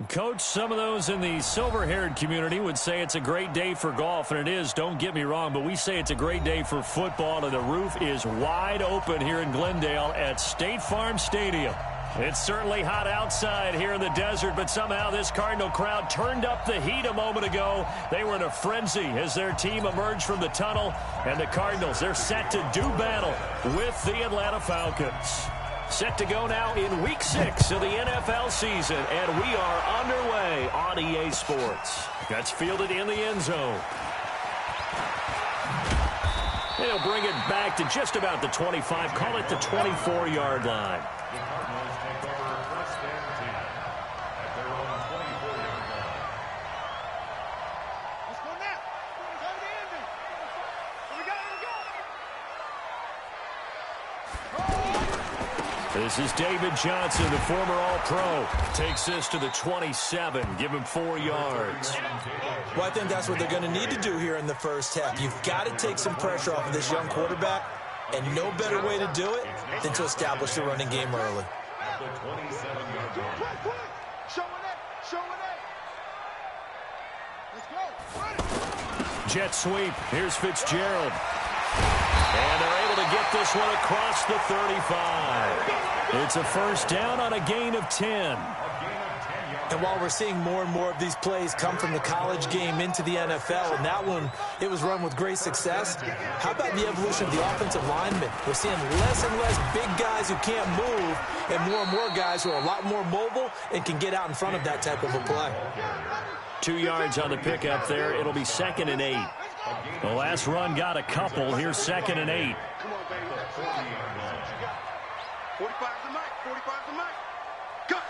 Coach, some of those in the silver-haired community would say it's a great day for golf, and it is, don't get me wrong, but we say it's a great day for football, and the roof is wide open here in Glendale at State Farm Stadium. It's certainly hot outside here in the desert, but somehow this Cardinal crowd turned up the heat a moment ago. They were in a frenzy as their team emerged from the tunnel, and the Cardinals, they're set to do battle with the Atlanta Falcons. Set to go now in Week 6 of the NFL season, and we are underway on EA Sports. That's fielded in the end zone. They'll bring it back to just about the 25, call it the 24-yard line. This is David Johnson, the former All-Pro. Takes this to the 27. Give him 4 yards. Well, I think that's what they're going to need to do here in the first half. You've got to take some pressure off of this young quarterback, and no better way to do it than to establish the running game early. Jet sweep. Here's Fitzgerald. And they're able to get this one across the 35. It's a first down on a gain of 10. And while we're seeing more and more of these plays come from the college game into the NFL, and that one, it was run with great success, how about the evolution of the offensive linemen? We're seeing less and less big guys who can't move and more guys who are a lot more mobile and can get out in front of that type of a play. 2 yards on the pickup there. It'll be 2nd and 8. The last run got a couple. Here's 2nd and 8. 45 to Mike. 45 to Mike. Cut.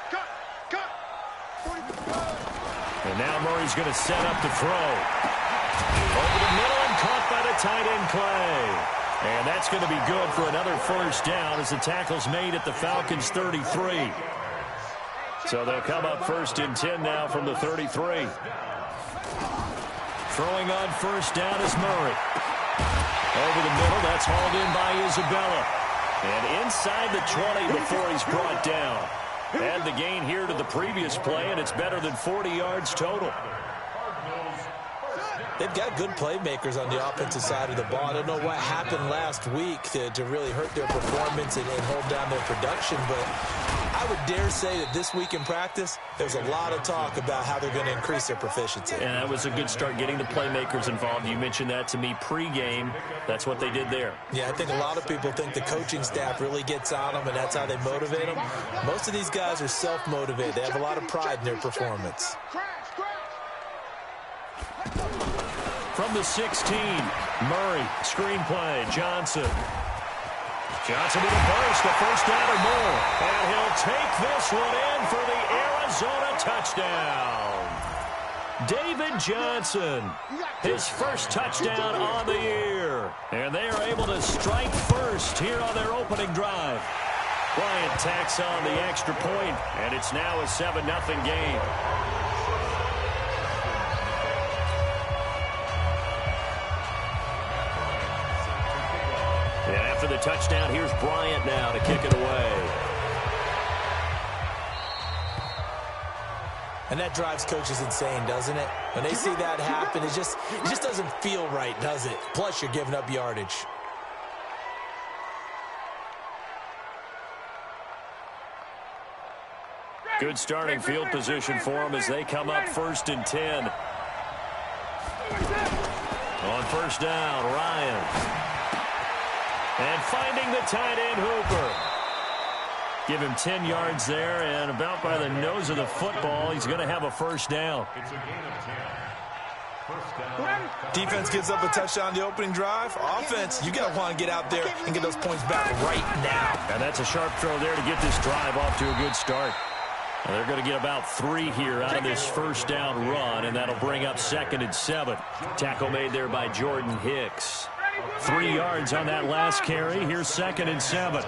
45. And now Murray's going to set up to throw. Over the middle and caught by the tight end Clay. And that's going to be good for another first down as the tackle's made at the Falcons' 33. So they'll come up 1st and 10 now from the 33. Throwing on first down is Murray. Over the middle, that's hauled in by Isabella. And inside the 20 before he's brought down. Add the gain here to the previous play, and it's better than 40 yards total. They've got good playmakers on the offensive side of the ball. I don't know what happened last week to really hurt their performance and hold down their production, but I would dare say that this week in practice, there's a lot of talk about how they're going to increase their proficiency. And that was a good start, getting the playmakers involved. You mentioned that to me pregame. That's what they did there. Yeah, I think a lot of people think the coaching staff really gets on them, and that's how they motivate them. Most of these guys are self-motivated. They have a lot of pride in their performance. From the 16, Murray, screen play, Johnson. Johnson with a burst, a first down or more. And he'll take this one in for the Arizona touchdown. David Johnson, his first touchdown on the year. And they are able to strike first here on their opening drive. Bryant tacks on the extra point, and it's now a 7-0 game. And after the touchdown, here's Bryant now to kick it away. And that drives coaches insane, doesn't it? When they see that happen, it just doesn't feel right, does it? Plus, you're giving up yardage. Good starting field position for them as they come up 1st and 10. On first down, Ryan. And finding the tight end, Hooper. Give him 10 yards there, and about by the nose of the football, he's going to have a first down. Defense gives up a touchdown on the opening drive. Offense, you got to want to get out there and get those points back right now. And that's a sharp throw there to get this drive off to a good start. And they're going to get about 3 here out of this first down run, and that'll bring up 2nd and 7. Tackle made there by Jordan Hicks. 3 yards on that last carry. Here's 2nd and 7.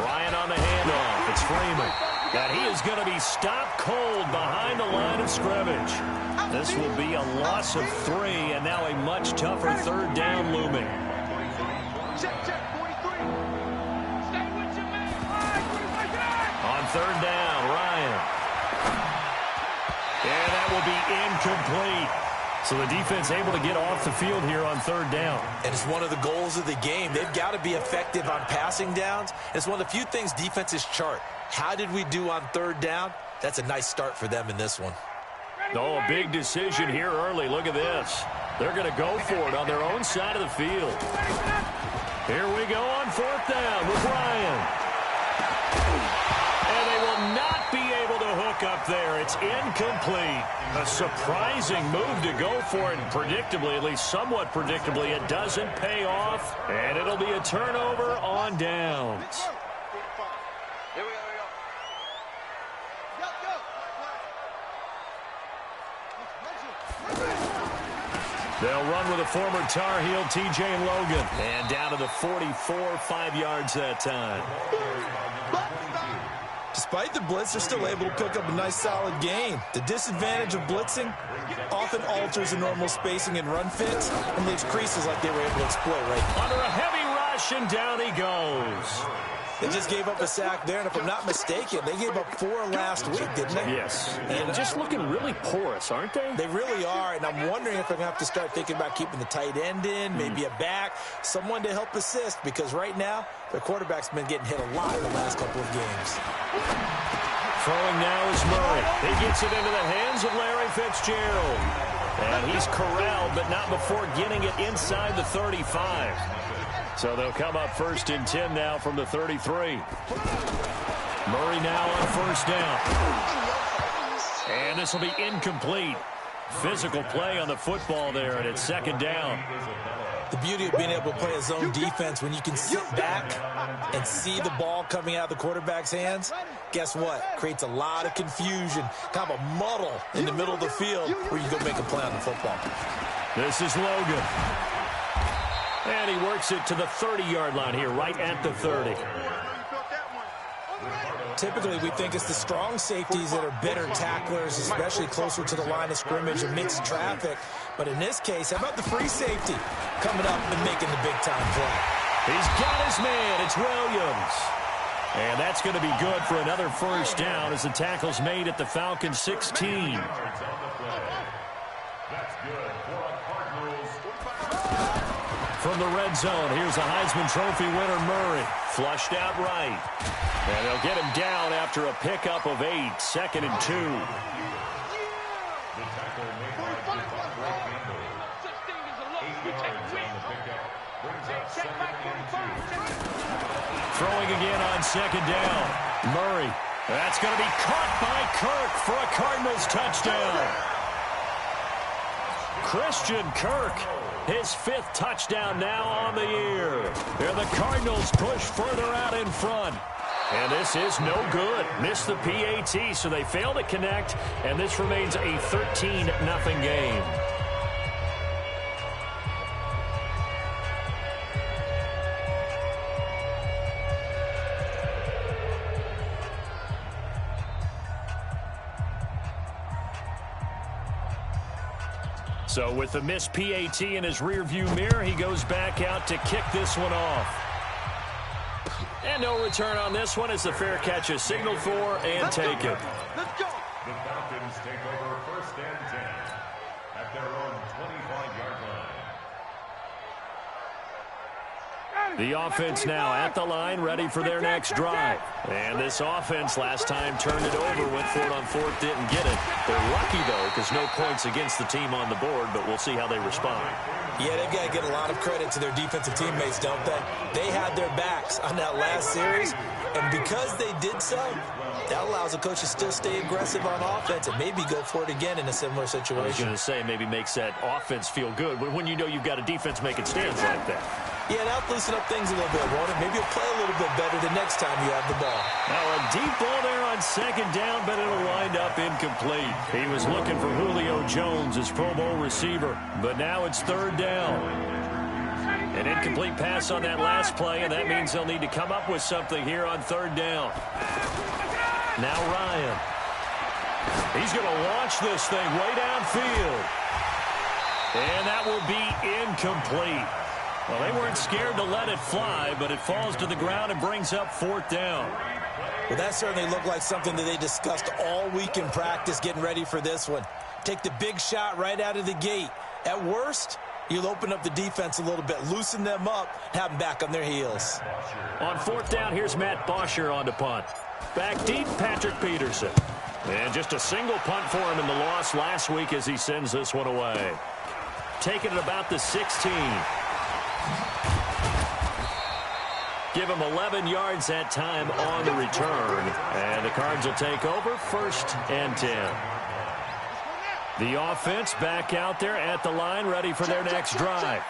Ryan on the handoff. It's Freeman. And he is going to be stopped cold behind the line of scrimmage. This will be a loss of 3, and now a much tougher 3rd down looming. On 3rd down, be incomplete. So the defense able to get off the field here on third down. And it's one of the goals of the game. They've got to be effective on passing downs. It's one of the few things defenses chart. How did we do on third down? That's a nice start for them in this one. Oh, a big decision here early. Look at this. They're going to go for it on their own side of the field. Here we go on fourth down with Ryan. And they will not be able to hook up there. It's incomplete. A surprising move to go for it, and predictably, at least somewhat predictably, it doesn't pay off, and it'll be a turnover on downs. Here we go. They'll run with a former Tar Heel, T.J. Logan. And down to the 44, 5 yards that time. Despite the blitz, they're still able to pick up a nice, solid gain. The disadvantage of blitzing often alters the normal spacing and run fits and leaves creases like they were able to exploit right. Under a heavy rush, and down he goes. They just gave up a sack there, and if I'm not mistaken, they gave up 4 last week, didn't they? Yes. And just looking really porous, aren't they? They really are, and I'm wondering if I'm going to have to start thinking about keeping the tight end in, maybe a back, someone to help assist, because right now, their quarterback's been getting hit a lot in the last couple of games. Throwing now is Murray. He gets it into the hands of Larry Fitzgerald. And he's corralled, but not before getting it inside the 35. So they'll come up first and 10 now from the 33. Murray now on first down. And this will be incomplete. Physical play on the football there, and it's second down. The beauty of being able to play a zone defense when you can sit back and see the ball coming out of the quarterback's hands, guess what? Creates a lot of confusion, kind of a muddle in the middle of the field where you go make a play on the football. This is Logan. And he works it to the 30-yard line here, right at the 30. Typically, we think it's the strong safeties that are better tacklers, especially closer to the line of scrimmage amidst traffic. But in this case, how about the free safety coming up and making the big-time play? He's got his man. It's Williams. And that's going to be good for another first down as the tackle's made at the Falcons' 16. From the red zone, here's a Heisman Trophy winner, Murray. Flushed out right. And they'll get him down after a pickup of 8, second and 2. Throwing again on second down. Murray. That's going to be caught by Kirk for a Cardinals touchdown. Christian Kirk, his 5th touchdown now on the year. And the Cardinals push further out in front. And this is no good. Missed the PAT, so they fail to connect, and this remains a 13-0 game. So with the missed PAT in his rearview mirror, he goes back out to kick this one off. And no return on this one as the fair catch is signaled for and taken. Let's go. The Falcons take over first and 10 at their own 25-yard line. The offense now at the line, ready for their next drive. And this offense last time turned it over, went for it on fourth, didn't get it. They're lucky, though, because no points against the team on the board, but we'll see how they respond. Yeah, they've got to get a lot of credit to their defensive teammates, don't they? They had their backs on that last series, and because they did so, that allows the coach to still stay aggressive on offense and maybe go for it again in a similar situation. I was going to say, maybe makes that offense feel good, but when you know you've got a defense making stands like that. Yeah, now loosen up things a little bit, won't it? Maybe you'll play a little bit better the next time you have the ball. Now a deep ball there on second down, but it'll wind up incomplete. He was looking for Julio Jones, his Pro Bowl receiver, but now it's third down. An incomplete pass on that last play, and that means they'll need to come up with something here on third down. Now Ryan. He's going to launch this thing way downfield. And that will be incomplete. Well, they weren't scared to let it fly, but it falls to the ground and brings up fourth down. Well, that certainly looked like something that they discussed all week in practice getting ready for this one. Take the big shot right out of the gate. At worst, you'll open up the defense a little bit, loosen them up, have them back on their heels. On fourth down, here's Matt Bosher on to punt. Back deep, Patrick Peterson. And just a single punt for him in the loss last week as he sends this one away. Taking it about the 16. Give him 11 yards that time on the return. And the Cards will take over 1st and 10. The offense back out there at the line, ready for their next drive.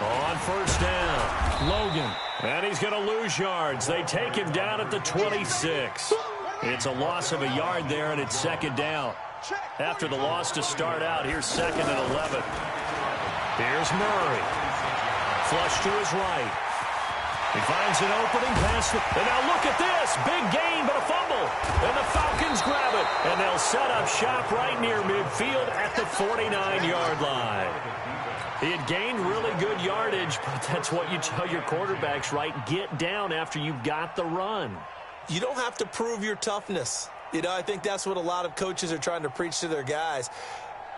On 1st down, Logan. And he's going to lose yards. They take him down at the 26. It's a loss of a yard there, and it's 2nd down. After the loss to start out, here's 2nd and 11. Here's Murray. Flush to his right. He finds an opening pass. And now look at this. Big gain, but a fumble. And the Falcons grab it. And they'll set up shop right near midfield at the 49-yard line. He had gained really good yardage, but that's what you tell your quarterbacks, right? Get down after you've got the run. You don't have to prove your toughness. You know, I think that's what a lot of coaches are trying to preach to their guys.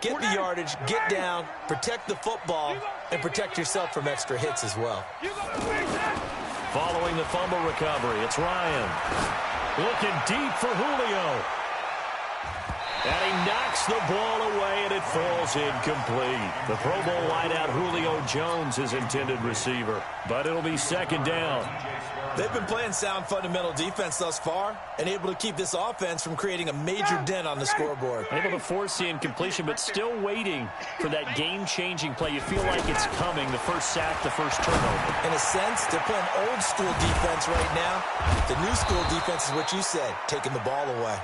Get the yardage, get down, protect the football, and protect yourself from extra hits as well. Following the fumble recovery, it's Ryan. Looking deep for Julio. And he knocks the ball away, and it falls incomplete. The Pro Bowl wideout Julio Jones is intended receiver, but it'll be 2nd down. They've been playing sound fundamental defense thus far and able to keep this offense from creating a major dent on the scoreboard. Able to force the incompletion, but still waiting for that game-changing play. You feel like it's coming, the first sack, the first turnover. In a sense, they're playing old-school defense right now. The new-school defense is what you said, taking the ball away.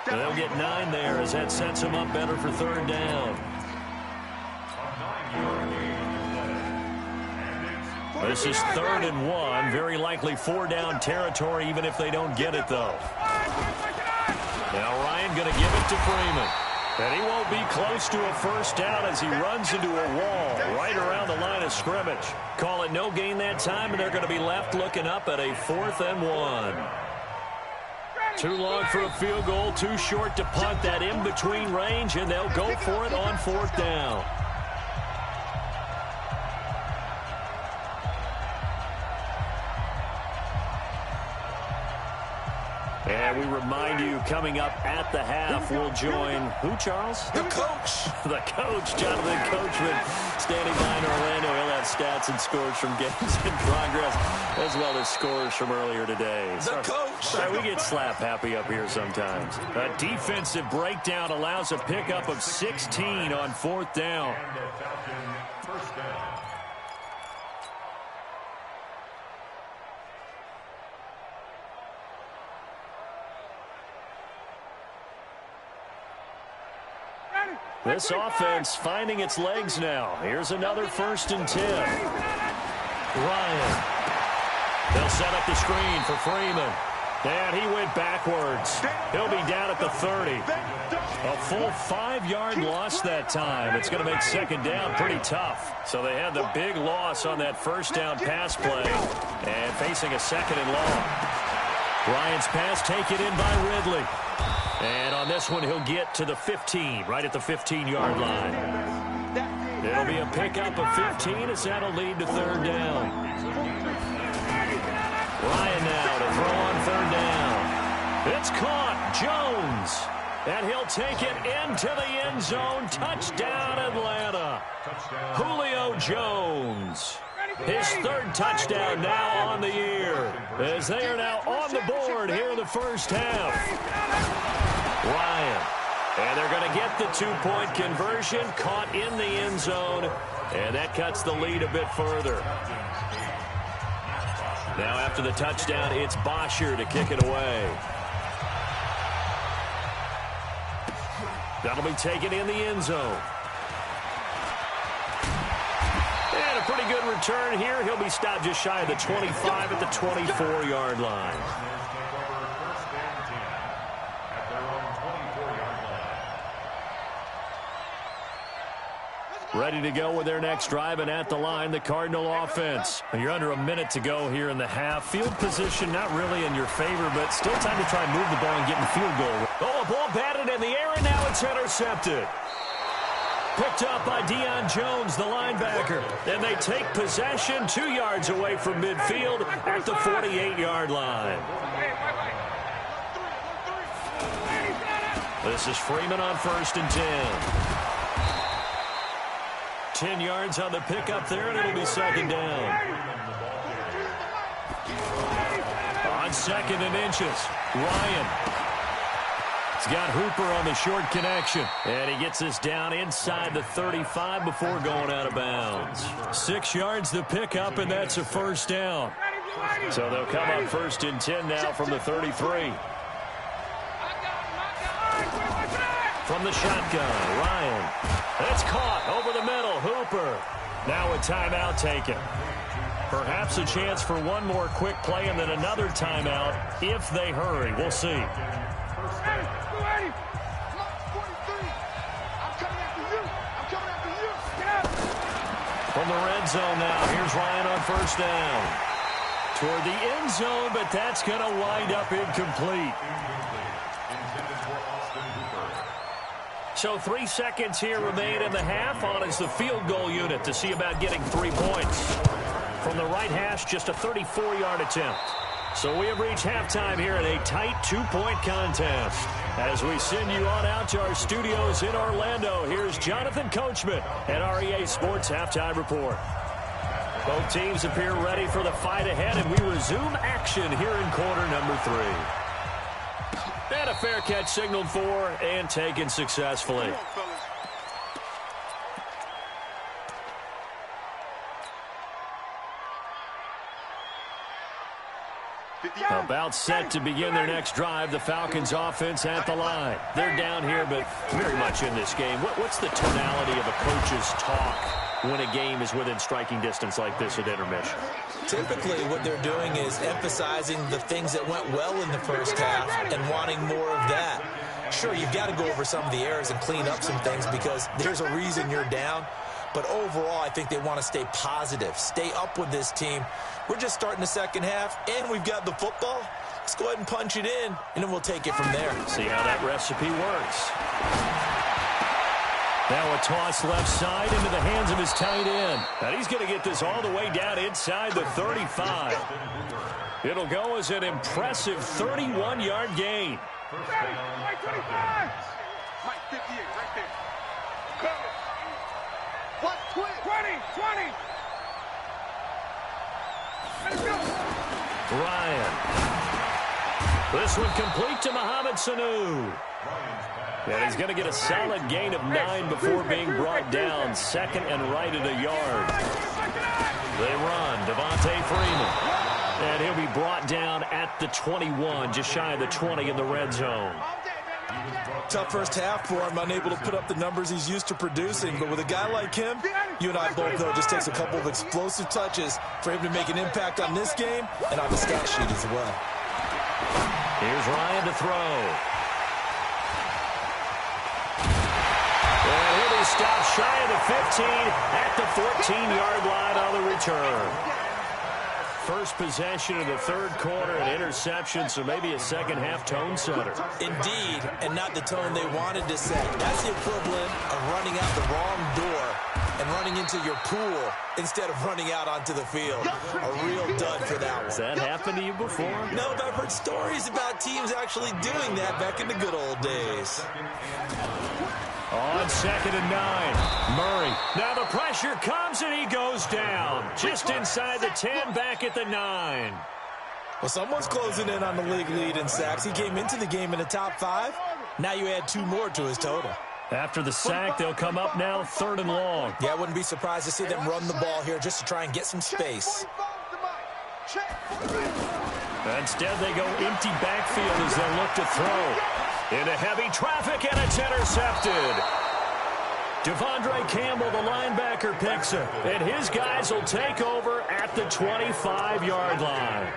And they'll get 9 there as that sets them up better for 3rd down. This is 3rd and 1. Very likely 4-down territory, even if they don't get it, though. Now Ryan going to give it to Freeman. And he won't be close to a 1st down as he runs into a wall right around the line of scrimmage. Call it no gain that time, and they're going to be left looking up at a 4th and 1. Too long for a field goal, too short to punt. That in-between range, and they'll go for it on 4th down. And we remind you, coming up at the half, we'll join who, Charles? The coach. The coach, Jonathan Coachman, standing by in Orlando. He'll have stats and scores from games in progress, as well as scores from earlier today. The coach. Sorry, we get slap happy up here sometimes. A defensive breakdown allows a pickup of 16 on 4th down. This offense finding its legs now. Here's another 1st and 10. Ryan. They'll set up the screen for Freeman. And he went backwards. He'll be down at the 30. A full 5-yard loss that time. It's going to make 2nd down pretty tough. So they had the big loss on that 1st down pass play. And facing a 2nd and long. Ryan's pass taken in by Ridley. And on this one, he'll get to the 15, right at the 15-yard line. It'll be a pickup of 15 as that'll lead to 3rd down. Ryan now to throw on 3rd down. It's caught. Jones. And he'll take it into the end zone. Touchdown, Atlanta. Julio Jones. His 3rd touchdown now on the year, as they are now on the board here in the 1st half. Ryan. And they're going to get the 2-point conversion, caught in the end zone, and that cuts the lead a bit further. Now after the touchdown, it's Bosher to kick it away. That'll be taken in the end zone. And a pretty good return here. He'll be stopped just shy of the 25 at the 24-yard line. Ready to go with their next drive, and at the line, the Cardinal offense. You're under a minute to go here in the half. Field position not really in your favor, but still time to try and move the ball and get in field goal. Oh, a ball batted in the air, and now it's That's intercepted. Picked up by Deion Jones, the linebacker. And they take possession 2 yards away from midfield at the 48-yard line. This is Freeman on 1st and 10. 10 yards on the pickup there, and it'll be 2nd down. On 2nd and inches, Ryan. He's got Hooper on the short connection. And he gets this down inside the 35 before going out of bounds. 6 yards the pickup, and that's a 1st down. So they'll come up 1st and 10 now from the 33. From the shotgun, Ryan. It's caught over the middle, Hooper. Now a timeout taken. Perhaps a chance for one more quick play and then another timeout if they hurry. We'll see. From the red zone now, here's Ryan on 1st down. Toward the end zone, but that's going to wind up incomplete. So 3 seconds here remain in the half. On is the field goal unit to see about getting 3 points. From the right hash, just a 34-yard attempt. So we have reached halftime here in a tight 2-point contest. As we send you on out to our studios in Orlando, here's Jonathan Coachman at REA Sports Halftime Report. Both teams appear ready for the fight ahead, and we resume action here in quarter number 3. And a fair catch signaled for and taken successfully. About set to begin their next drive. The Falcons offense at the line. They're down here, but very much in this game. What's the tonality of a coach's talk when a game is within striking distance like this at intermission? Typically, what they're doing is emphasizing the things that went well in the first half and wanting more of that. Sure, you've got to go over some of the errors and clean up some things because there's a reason you're down. But overall, I think they want to stay positive, stay up with this team. We're just starting the second half, and we've got the football. Let's go ahead and punch it in, and then we'll take it from there. See how that recipe works. Now a toss left side into the hands of his tight end. And he's going to get this all the way down inside the 35. It'll go as an impressive 31-yard gain. Mike 25. Mike 58, right there. What? 20. Ryan. This one complete to Mohamed Sanu. And he's going to get a solid gain of 9 before being brought down. 2nd and right at a yard. They run. Devontae Freeman. And he'll be brought down at the 21, just shy of the 20 in the red zone. Tough first half for him, unable to put up the numbers he's used to producing. But with a guy like him, you and I both know it just takes a couple of explosive touches for him to make an impact on this game and on the stat sheet as well. Here's Ryan to throw. And he'll be stopped shy of the 15 at the 14-yard line on the return. First possession of the third quarter, an interception, so maybe a second-half tone setter. Indeed, and not the tone they wanted to set. That's the equivalent of running out the wrong door and running into your pool instead of running out onto the field. A real dud for that one. Has that happened to you before? No, but I've heard stories about teams actually doing that back in the good old days. On 2nd and 9, Murray. Now the pressure comes and he goes down. Just inside the 10, back at the 9. Well, someone's closing in on the league lead in sacks. He came into the game in the top 5. Now you add 2 more to his total. After the sack, they'll come up now 3rd and long. Yeah, I wouldn't be surprised to see them run the ball here just to try and get some space. Instead, they go empty backfield as they look to throw. Into heavy traffic, and it's intercepted. Devondre Campbell, the linebacker, picks it. And his guys will take over at the 25-yard line.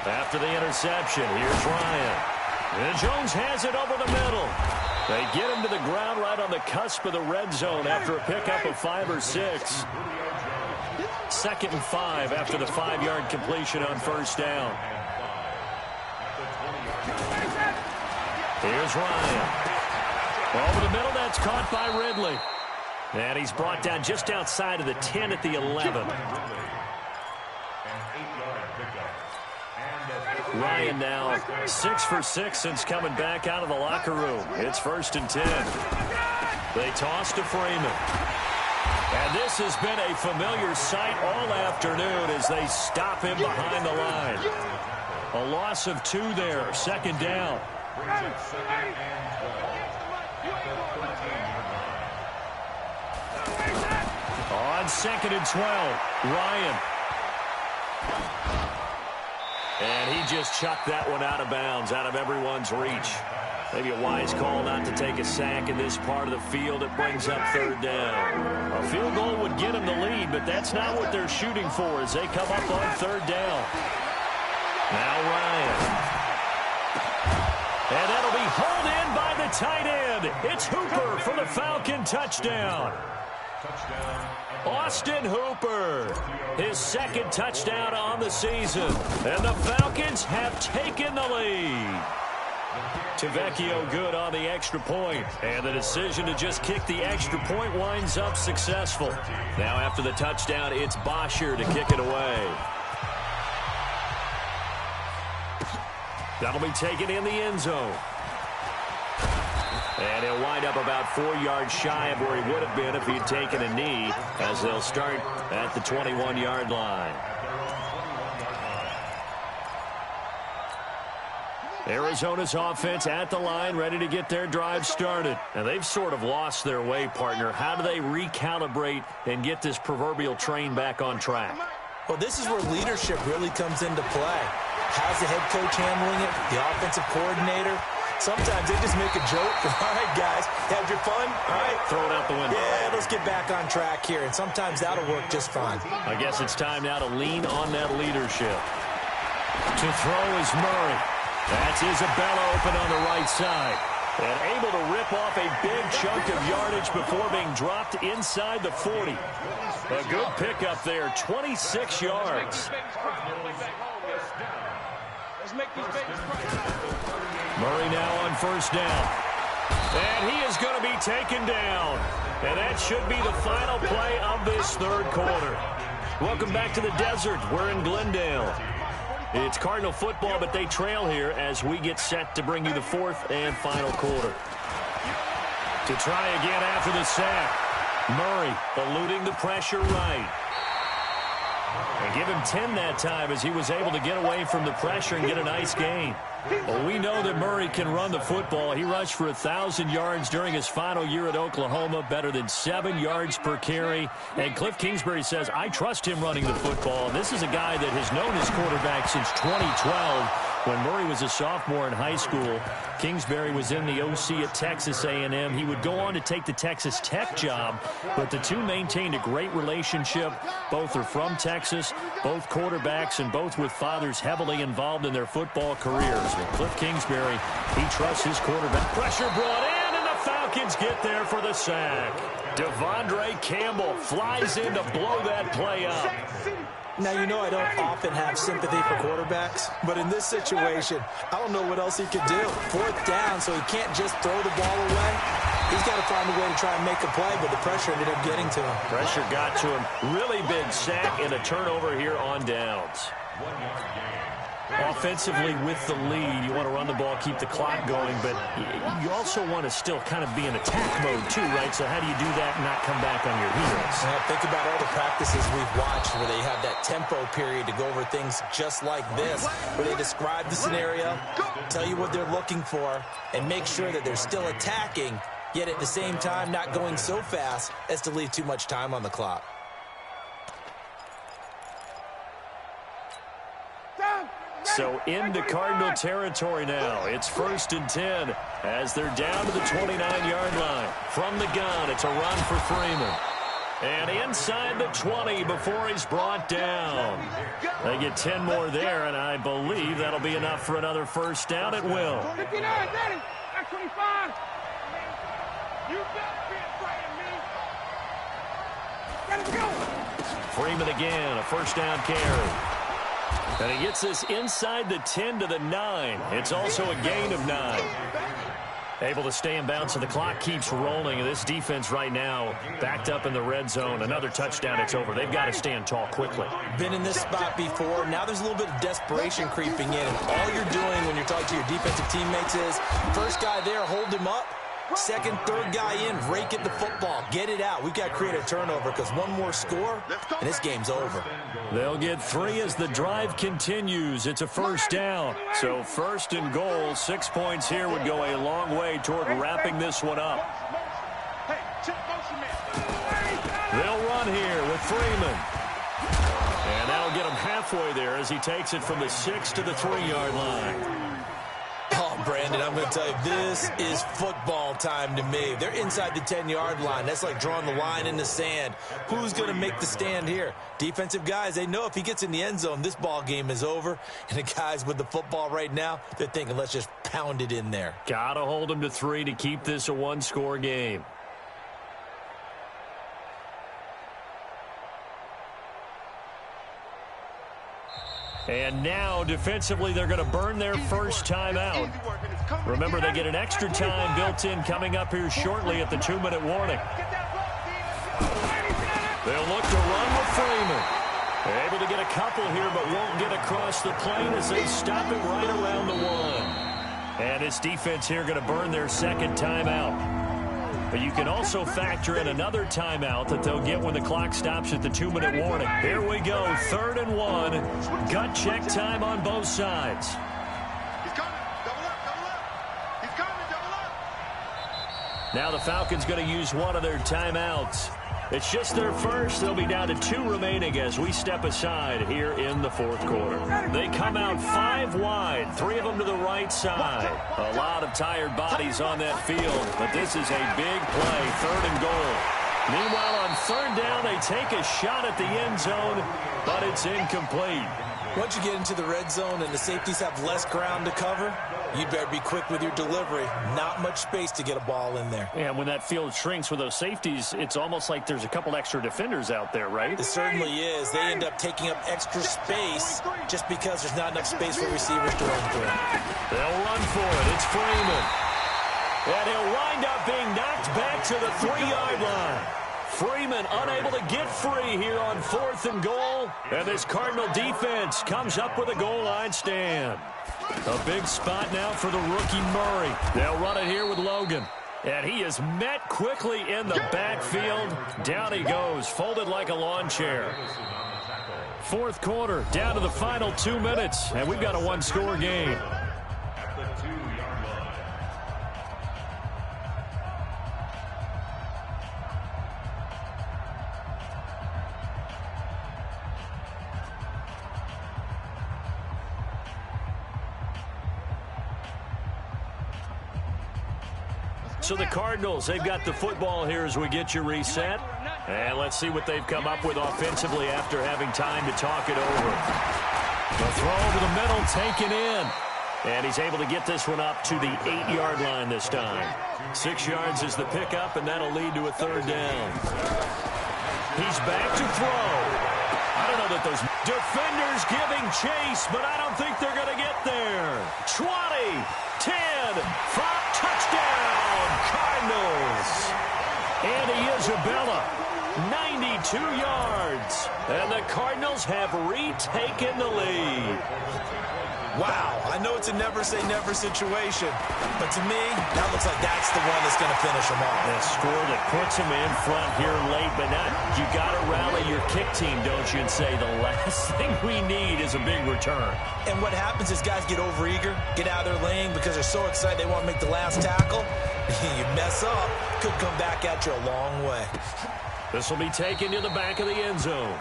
After the interception, here's Ryan. And Jones has it over the middle. They get him to the ground right on the cusp of the red zone after a pickup of 5 or 6. 2nd and 5 after the 5-yard completion on first down. Here's Ryan. Over the middle, that's caught by Ridley. And he's brought down just outside of the 10 at the 11. Ryan now 6 for 6 since coming back out of the locker room. It's 1st and 10. They toss to Freeman. And this has been a familiar sight all afternoon as they stop him behind the line. A loss of 2 there, 2nd down. On 2nd and 12, Ryan. And he just chucked that one out of bounds, out of everyone's reach. Maybe a wise call not to take a sack in this part of the field. It brings up 3rd down. A field goal would get them the lead, but that's not what they're shooting for as they come up on 3rd down. Now Ryan. And that'll be hauled in by the tight end. It's Hooper for the Falcon touchdown. Austin Hooper, his 2nd touchdown on the season. And the Falcons have taken the lead. Tavecchio good on the extra point. And the decision to just kick the extra point winds up successful. Now after the touchdown, it's Bosher to kick it away. That'll be taken in the end zone. And he'll wind up about 4 yards shy of where he would have been if he'd taken a knee, as they'll start at the 21-yard line. Arizona's offense at the line, ready to get their drive started. And they've sort of lost their way, partner. How do they recalibrate and get this proverbial train back on track? Well, this is where leadership really comes into play. How's the head coach handling it? The offensive coordinator? Sometimes they just make a joke. All right, guys, had your fun? All right. Throw it out the window. Yeah, let's get back on track here. And sometimes that'll work just fine. I guess it's time now to lean on that leadership. To throw is Murray. That's Isabella open on the right side. And able to rip off a big chunk of yardage before being dropped inside the 40. A good pickup there, 26 yards. Murray now on 1st down. And he is going to be taken down. And that should be the final play of this 3rd quarter. Welcome back to the desert. We're in Glendale. It's Cardinal football, but they trail here as we get set to bring you the 4th and final quarter. To try again after the sack. Murray eluding the pressure right. And give him 10 that time as he was able to get away from the pressure and get a nice gain. Well, we know that Murray can run the football. He rushed for 1,000 yards during his final year at Oklahoma, better than 7 yards per carry. And Cliff Kingsbury says, I trust him running the football. And this is a guy that has known his quarterback since 2012. When Murray was a sophomore in high school, Kingsbury was in the OC at Texas A&M. He would go on to take the Texas Tech job, but the two maintained a great relationship. Both are from Texas, both quarterbacks, and both with fathers heavily involved in their football careers. With Cliff Kingsbury, he trusts his quarterback. Pressure brought in, and the Falcons get there for the sack. Devondre Campbell flies in to blow that play up. Now, you know I don't often have sympathy for quarterbacks, but in this situation, I don't know what else he could do. 4th down, so he can't just throw the ball away. He's got to find a way to try and make a play, but the pressure ended up getting to him. Pressure got to him. Really big sack and a turnover here on downs. Offensively with the lead, you want to run the ball, keep the clock going, but you also want to still kind of be in attack mode too, right? So how do you do that and not come back on your heels? Well, think about all the practices we've watched where they have that tempo period to go over things just like this, where they describe the scenario, tell you what they're looking for, and make sure that they're still attacking, yet at the same time not going so fast as to leave too much time on the clock. So into Cardinal territory now. It's 1st and 10 as they're down to the 29-yard line. From the gun, it's a run for Freeman. And inside the 20 before he's brought down. They get 10 more there, and I believe that'll be enough for another 1st down. It will. 59, Daddy. That's 25. You got to be afraid of me. Gotta go. Freeman again, a first down carry. And he gets this inside the 10 to the 9. It's also a gain of 9. Able to stay in bounds, so the clock keeps rolling. And this defense right now backed up in the red zone. Another touchdown, it's over. They've got to stand tall quickly. Been in this spot before. Now there's a little bit of desperation creeping in. And all you're doing when you're talking to your defensive teammates is, first guy there, hold him up. Second, third guy in, rake it the football. Get it out. We've got to create a turnover because one more score, and this game's over. They'll get 3 as the drive continues. It's a first down. So first and goal, 6 points here would go a long way toward wrapping this one up. They'll run here with Freeman. And that'll get him halfway there as he takes it from the 6 to the 3-yard line. Oh, Brandon, I'm going to tell you, this is football time to me. They're inside the 10-yard line. That's like drawing the line in the sand. Who's going to make the stand here? Defensive guys, they know if he gets in the end zone, this ball game is over. And the guys with the football right now, they're thinking, let's just pound it in there. Got to hold him to 3 to keep this a one-score game. And now, defensively, they're going to burn their first time out. Remember, they get an extra time built in coming up here shortly at the 2-minute warning. They'll look to run with Freeman. They're able to get a couple here, but won't get across the plane as they stop it right around the 1. And this defense here going to burn their second timeout. But you can also factor in another timeout that they'll get when the clock stops at the 2-minute warning. Here we go, 3rd and 1. Gut check time on both sides. He's coming. Double up. He's coming. Double up. Now the Falcons going to use one of their timeouts. It's just their first. They'll be down to 2 remaining as we step aside here in the 4th quarter. They come out 5 wide, 3 of them to the right side. A lot of tired bodies on that field, but this is a big play, 3rd and goal. Meanwhile, on 3rd down, they take a shot at the end zone, but it's incomplete. Once you get into the red zone and the safeties have less ground to cover, you better be quick with your delivery. Not much space to get a ball in there. And when that field shrinks with those safeties, it's almost like there's a couple extra defenders out there, right? It certainly is. They end up taking up extra space just because there's not enough space for receivers to run through. They'll run for it. It's Freeman. And he'll wind up being knocked back to the 3-yard line. Freeman unable to get free here on 4th and goal. And this Cardinal defense comes up with a goal line stand. A big spot now for the rookie Murray. They'll run it here with Logan. And he is met quickly in the backfield. Down he goes, folded like a lawn chair. 4th quarter, down to the final 2 minutes. And we've got a one-score game. So the Cardinals, they've got the football here as we get you reset. And let's see what they've come up with offensively after having time to talk it over. The throw over the middle, taken in. And he's able to get this one up to the 8-yard line this time. 6 yards is the pickup, and that'll lead to a 3rd down. He's back to throw. I don't know that those defenders giving chase, but I don't think they're going to get there. 20, 10, 5, touchdown, Cardinals. Andy Isabella, 92 yards. And the Cardinals have retaken the lead. Wow, I know it's a never-say-never situation, but to me, that looks like that's the one that's going to finish them off. A score that puts them in front here late, but not. You got to rally your kick team, don't you, and say the last thing we need is a big return. And what happens is guys get overeager, get out of their lane because they're so excited they want to make the last tackle. You mess up, could come back at you a long way. This will be taken to the back of the end zone.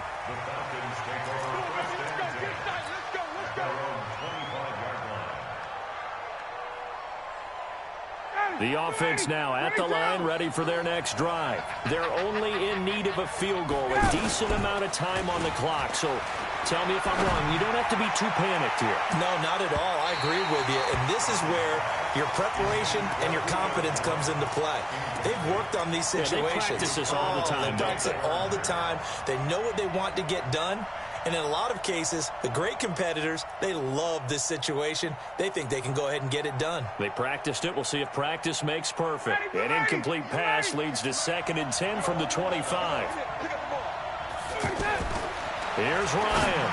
The offense now at the line, ready for their next drive. They're only in need of a field goal, a decent amount of time on the clock. So tell me if I'm wrong. You don't have to be too panicked here. No, not at all. I agree with you. And this is where your preparation and your confidence comes into play. They've worked on these situations. They practice this all the time. They practice it all the time. They know what they want to get done. And in a lot of cases, the great competitors, they love this situation. They think they can go ahead and get it done. They practiced it. We'll see if practice makes perfect. An incomplete pass leads to 2nd and 10 from the 25. Here's Ryan.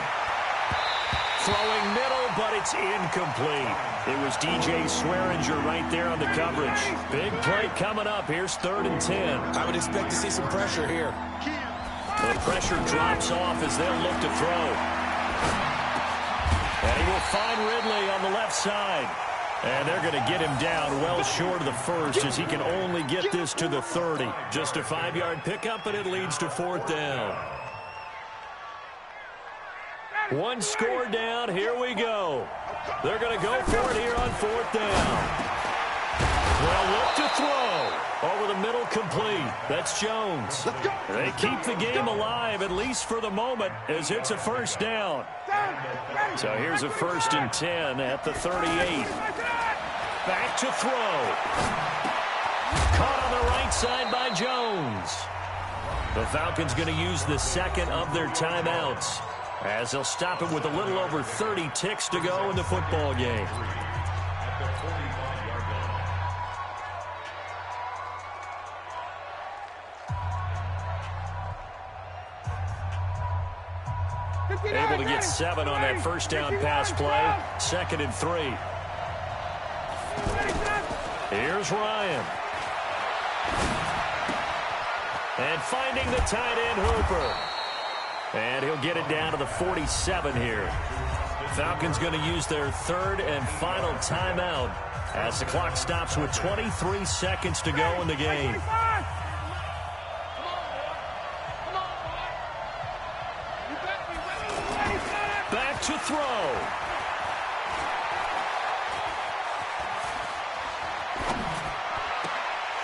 Throwing middle, but it's incomplete. It was DJ Swearinger right there on the coverage. Big play coming up. Here's 3rd and 10. I would expect to see some pressure here. The pressure drops off as they'll look to throw. And he will find Ridley on the left side. And they're going to get him down well short of the first as he can only get this to the 30. Just a 5-yard pickup, and it leads to 4th down. One score down. Here we go. They're going to go for it here on 4th down. They'll look to throw. Over the middle, complete. That's Jones. They keep the game alive, at least for the moment, as it's a 1st down. So here's a 1st and 10 at the 38. Back to throw. Caught on the right side by Jones. The Falcons going to use the 2nd of their timeouts, as they'll stop it with a little over 30 ticks to go in the football game. Able to get 7 on that 1st down pass play. 2nd and 3. Here's Ryan. And finding the tight end, Hooper. And he'll get it down to the 47 here. Falcons going to use their 3rd and final timeout as the clock stops with 23 seconds to go in the game. Back to throw.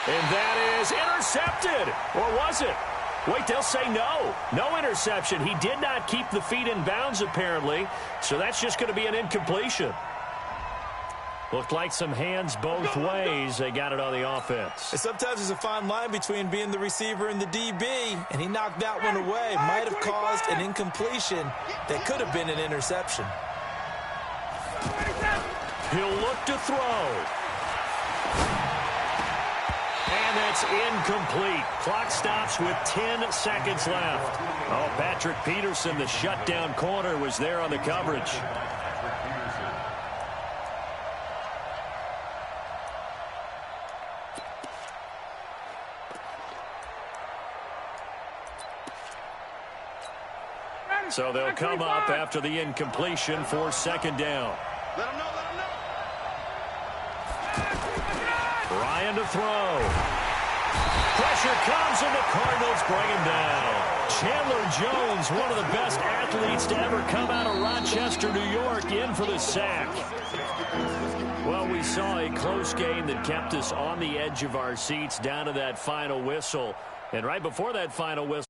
And that is intercepted. Or was it? Wait, they'll say no. No interception. He did not keep the feet in bounds, apparently. So that's just going to be an incompletion. Looked like some hands both ways. They got it on the offense. And sometimes there's a fine line between being the receiver and the DB, and he knocked that one away. Might have caused an incompletion that could have been an interception. He'll look to throw. And that's incomplete. Clock stops with 10 seconds left. Oh, Patrick Peterson, the shutdown corner, was there on the coverage. So they'll come up after the incompletion for 2nd down. Let him know, let him know. Ryan to throw. Pressure comes, and the Cardinals bring him down. Chandler Jones, one of the best athletes to ever come out of Rochester, New York, in for the sack. Well, we saw a close game that kept us on the edge of our seats down to that final whistle. And right before that final whistle,